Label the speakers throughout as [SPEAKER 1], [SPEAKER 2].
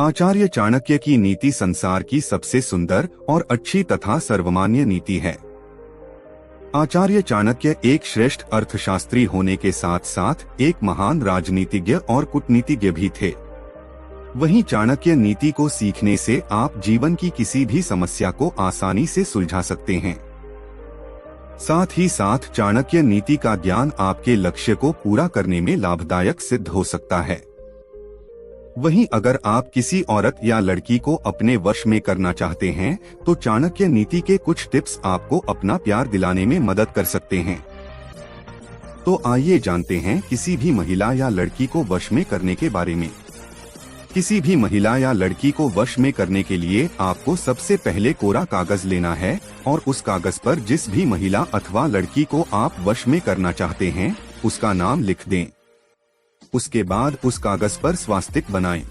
[SPEAKER 1] आचार्य चाणक्य की नीति संसार की सबसे सुंदर और अच्छी तथा सर्वमान्य नीति है। आचार्य चाणक्य एक श्रेष्ठ अर्थशास्त्री होने के साथ साथ एक महान राजनीतिज्ञ और कूटनीतिज्ञ भी थे। वहीं चाणक्य नीति को सीखने से आप जीवन की किसी भी समस्या को आसानी से सुलझा सकते हैं। साथ ही साथ चाणक्य नीति का ज्ञान आपके लक्ष्य को पूरा करने में लाभदायक सिद्ध हो सकता है। वहीं अगर आप किसी औरत या लड़की को अपने वश में करना चाहते हैं तो चाणक्य नीति के कुछ टिप्स आपको अपना प्यार दिलाने में मदद कर सकते हैं। तो आइए जानते हैं किसी भी महिला या लड़की को वश में करने के बारे में। किसी भी महिला या लड़की को वश में करने के लिए आपको सबसे पहले कोरा कागज लेना है और उस कागज पर जिस भी महिला अथवा लड़की को आप वश में करना चाहते हैं उसका नाम लिख दें। उसके बाद उस कागज पर स्वास्तिक बनाएं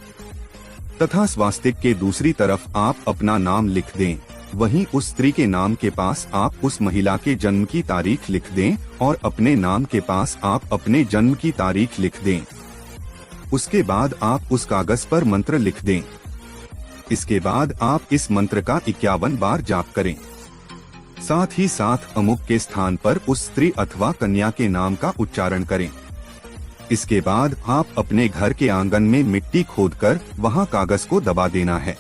[SPEAKER 1] तथा स्वास्तिक के दूसरी तरफ आप अपना नाम लिख दें। वहीं उस स्त्री के नाम के पास आप उस महिला के जन्म की तारीख लिख दें और अपने नाम के पास आप अपने जन्म की तारीख लिख दें। उसके बाद आप उस कागज पर मंत्र लिख दें। इसके बाद आप इस मंत्र का 51 बार जाप करें। साथ ही साथ अमुक के स्थान पर उस स्त्री अथवा कन्या के नाम का उच्चारण करें। इसके बाद आप अपने घर के आंगन में मिट्टी खोदकर वहां कागज को दबा देना है।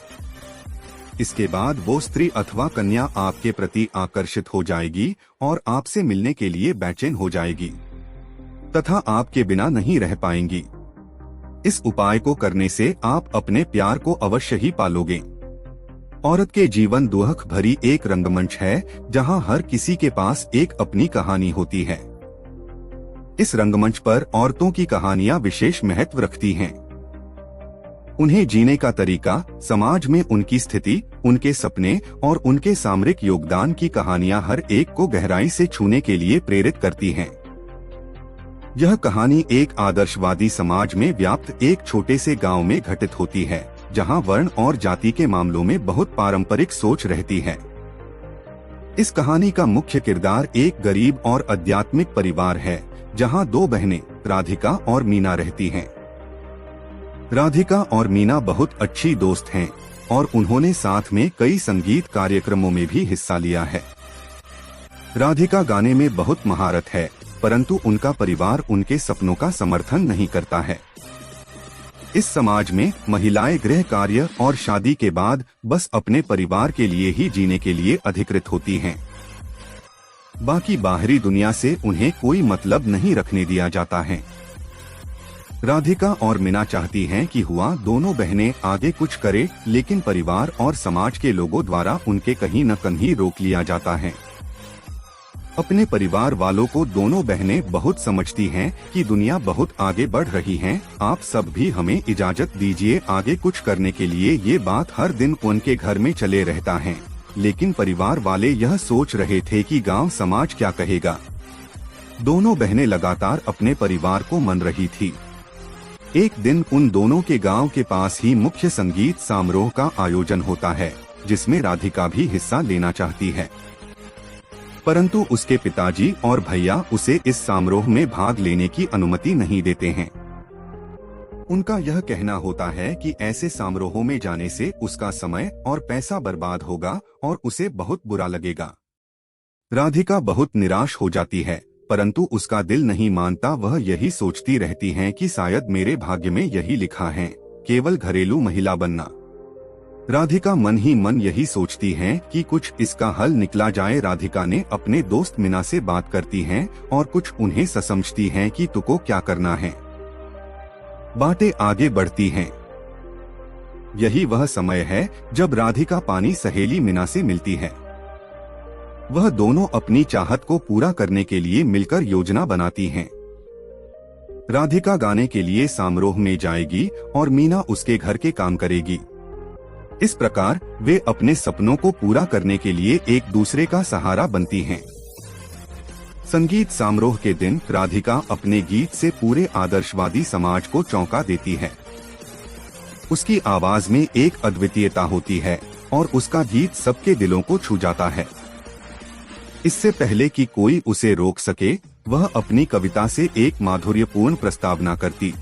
[SPEAKER 1] इसके बाद वो स्त्री अथवा कन्या आपके प्रति आकर्षित हो जाएगी और आपसे मिलने के लिए बेचैन हो जाएगी तथा आपके बिना नहीं रह पाएंगी। इस उपाय को करने से आप अपने प्यार को अवश्य ही पालोगे। औरत के जीवन दुख भरी एक रंगमंच है जहां हर किसी के पास एक अपनी कहानी होती है। इस रंगमंच पर औरतों की कहानियां विशेष महत्व रखती हैं। उन्हें जीने का तरीका, समाज में उनकी स्थिति, उनके सपने और उनके सामरिक योगदान की कहानियां हर एक को गहराई से छूने के लिए प्रेरित करती हैं। यह कहानी एक आदर्शवादी समाज में व्याप्त एक छोटे से गांव में घटित होती है, जहां वर्ण और जाति के मामलों में बहुत पारंपरिक सोच रहती है। इस कहानी का मुख्य किरदार एक गरीब और आध्यात्मिक परिवार है, जहां दो बहनें राधिका और मीना रहती हैं। राधिका और मीना बहुत अच्छी दोस्त हैं और उन्होंने साथ में कई संगीत कार्यक्रमों में भी हिस्सा लिया है। राधिका गाने में बहुत महारत है, परंतु उनका परिवार उनके सपनों का समर्थन नहीं करता है। इस समाज में महिलाएं गृह कार्य और शादी के बाद बस अपने परिवार के लिए ही जीने के लिए अधिकृत होती हैं। बाकी बाहरी दुनिया से उन्हें कोई मतलब नहीं रखने दिया जाता है। राधिका और मीना चाहती हैं कि हुआ दोनों बहनें आगे कुछ करे, लेकिन परिवार और समाज के लोगों द्वारा उनके कहीं न कहीं रोक लिया जाता है। अपने परिवार वालों को दोनों बहनें बहुत समझती हैं कि दुनिया बहुत आगे बढ़ रही है, आप सब भी हमें इजाजत दीजिए आगे कुछ करने के लिए। ये बात हर दिन उनके घर में चले रहता है, लेकिन परिवार वाले यह सोच रहे थे कि गांव समाज क्या कहेगा। दोनों बहनें लगातार अपने परिवार को मन रही थी। एक दिन उन दोनों के गांव के पास ही मुख्य संगीत समारोह का आयोजन होता है, जिसमें राधिका भी हिस्सा लेना चाहती है, परंतु उसके पिताजी और भैया उसे इस समारोह में भाग लेने की अनुमति नहीं देते हैं। उनका यह कहना होता है कि ऐसे समारोहों में जाने से उसका समय और पैसा बर्बाद होगा और उसे बहुत बुरा लगेगा। राधिका बहुत निराश हो जाती है, परंतु उसका दिल नहीं मानता। वह यही सोचती रहती है कि शायद मेरे भाग्य में यही लिखा है, केवल घरेलू महिला बनना। राधिका मन ही मन यही सोचती है कि कुछ इसका हल निकला जाए। राधिका ने अपने दोस्त मीना से बात करती है और कुछ उन्हें समझती है कि तुको क्या करना है। बातें आगे बढ़ती हैं। यही वह समय है जब राधिका पानी सहेली मीना से मिलती है। वह दोनों अपनी चाहत को पूरा करने के लिए मिलकर योजना बनाती हैं। राधिका गाने के लिए समारोह में जाएगी और मीना उसके घर के काम करेगी। इस प्रकार वे अपने सपनों को पूरा करने के लिए एक दूसरे का सहारा बनती हैं। संगीत समारोह के दिन राधिका अपने गीत से पूरे आदर्शवादी समाज को चौंका देती है। उसकी आवाज में एक अद्वितीयता होती है और उसका गीत सबके दिलों को छू जाता है। इससे पहले कि कोई उसे रोक सके, वह अपनी कविता से एक माधुर्यपूर्ण प्रस्तावना करती।